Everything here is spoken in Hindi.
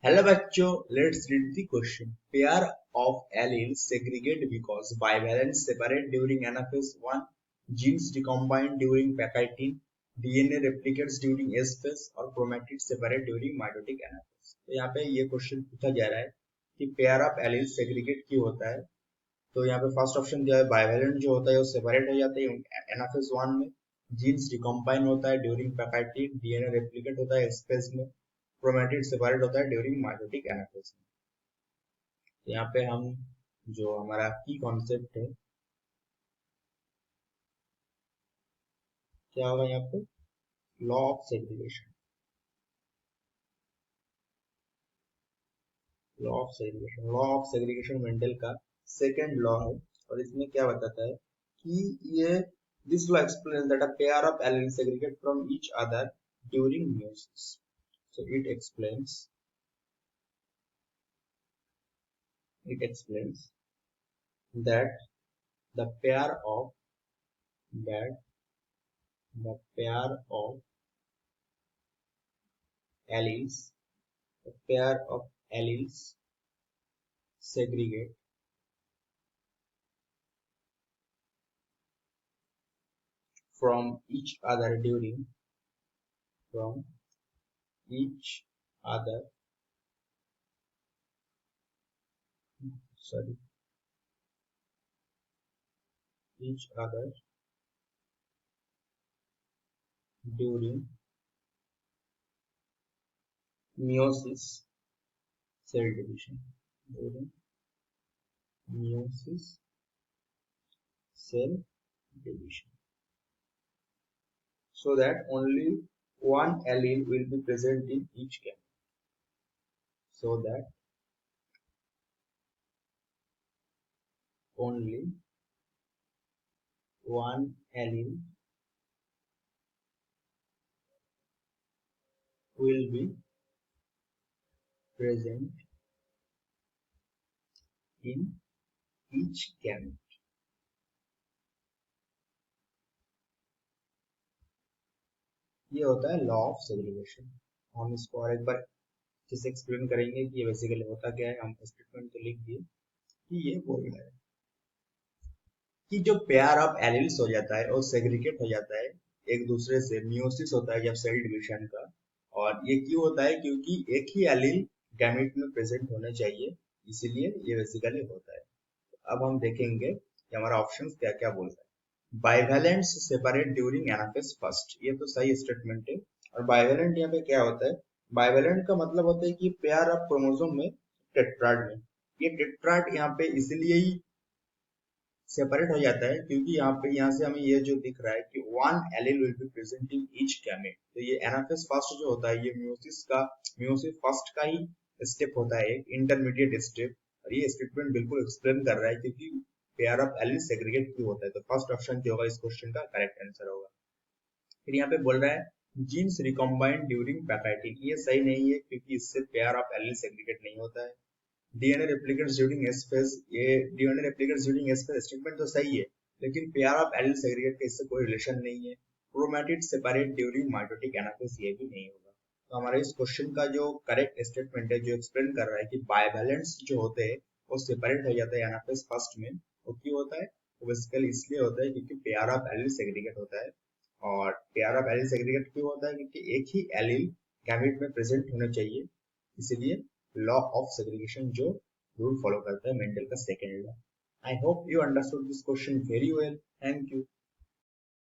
Hello बच्चों, let's read the question. Pair of alleles segregate because bivalents separate during anaphase 1, genes recombine during Pachytene, DNA replicates during S phase और chromatids separate during mitotic anaphase. तो यहाँ पे ये क्वेश्चन पूछा जा रहा है कि पेयर ऑफ एलील सेग्रीगेट क्यों होता है। तो यहाँ पे फर्स्ट ऑप्शन दिया है बाइवेलेंट जो होता है वो सेपरेट हो जाता है एनाफेज 1 में, जीन्स रिकम्बाइन होता है ड्यूरिंग पैकाइटिन, डीएनए रेप्लिकेट होता है एस फेज में, क्रोमेटिड सेपरेट होता है ड्यूरिंग माइटोटिक एनाफेज में। तो यहाँ पे हम जो हमारा की कॉन्सेप्ट है क्या होगा यहाँ पे, law of segregation. Law of segregation Mendel का सेकेंड लॉ है और इसमें क्या बताता है कि ये this law explains that a pair of alleles segregate from each other during meiosis. So it explains that the pair of that the pair of alleles the pair of alleles segregate from each other during each other sorry each other during meiosis cell division during meiosis cell division, so that only one allele will be present in each gamete, so that only one allele will be present in each gamete. ये होता है लॉ ऑफ सेग्रीगेशन। हम इसको और एक बार जैसे एक्सप्लेन करेंगे कि ये बेसिकली होता क्या है। हम स्टेटमेंट तो लिख दिए कि ये बोल रहा है कि जो पेयर ऑफ एलिल्स हो जाता है और सेग्रीगेट हो जाता है एक दूसरे से, मियोसिस होता है जब सेल डिवीजन का। और ये क्यों होता है, क्योंकि एक ही एलील गैमेट में प्रेजेंट होना चाहिए, इसीलिए ये बेसिकली होता है। अब हम देखेंगे कि हमारा ऑप्शन क्या क्या बोल रहा है। बाइवेलेंट्स सेपरेट ड्यूरिंग एनाफेज फर्स्ट, ये तो सही स्टेटमेंट है। और बाइवेलेंट यहाँ पे क्या होता है, बाइवेलेंट का मतलब होता है कि पेयर ऑफ क्रोमोसोम में टेट्राड में, ये टेट्राड यहाँ पे इसलिए ही सेपरेट हो जाता है क्योंकि यहाँ से हमें ये जो दिख रहा है कि one allele will be present in each gamete. तो ये एनाफेज फर्स्ट जो होता है ये मियोसिस फर्स्ट का ही स्टेप होता है, एक इंटरमीडिएट स्टेप। और ये स्टेटमेंट बिल्कुल एक्सप्लेन कर रहा है क्योंकि पेयर ऑफ एलील सेग्रीगेट क्यों होता है। तो फर्स्ट ऑप्शन जो होगा इस क्वेश्चन का करेक्ट आंसर होगा। फिर यहाँ पे बोल रहा है जीन्स रिकम्बाइंड ड्यूरिंग पैकाइटिन, ये सही नहीं है क्योंकि इससे पेयर ऑफ एलील सेग्रीगेट नहीं होता है। DNA replicates during S phase, ये DNA replicates during S phase statement तो सही है, लेकिन पेयर ऑफ एलील सेग्रीगेट का इससे कोई रिलेशन नहीं है। Chromatid separate during mitotic anaphase, ये भी नहीं होगा। तो हमारे इस क्वेश्चन का जो करेक्ट स्टेटमेंट है जो एक्सप्लेन कर रहा है कि बाइवेलेंट्स जो होते हैं वो सेपरेट हो जाता है एनाफेज फर्स्ट में, वो क्यों होता है, वो बेसिकली इसलिए होता है क्योंकि पेयर ऑफ एलील सेग्रीगेट होता है। और पेयर ऑफ एलील सेग्रीगेट क्यों होता है, क्योंकि एक ही एलील गैमेट में प्रेजेंट होना चाहिए, इसीलिए लॉ ऑफ सेग्रीगेशन जो रूल फॉलो करता है मेंडल का second law. I hope you understood this question very well. Thank you.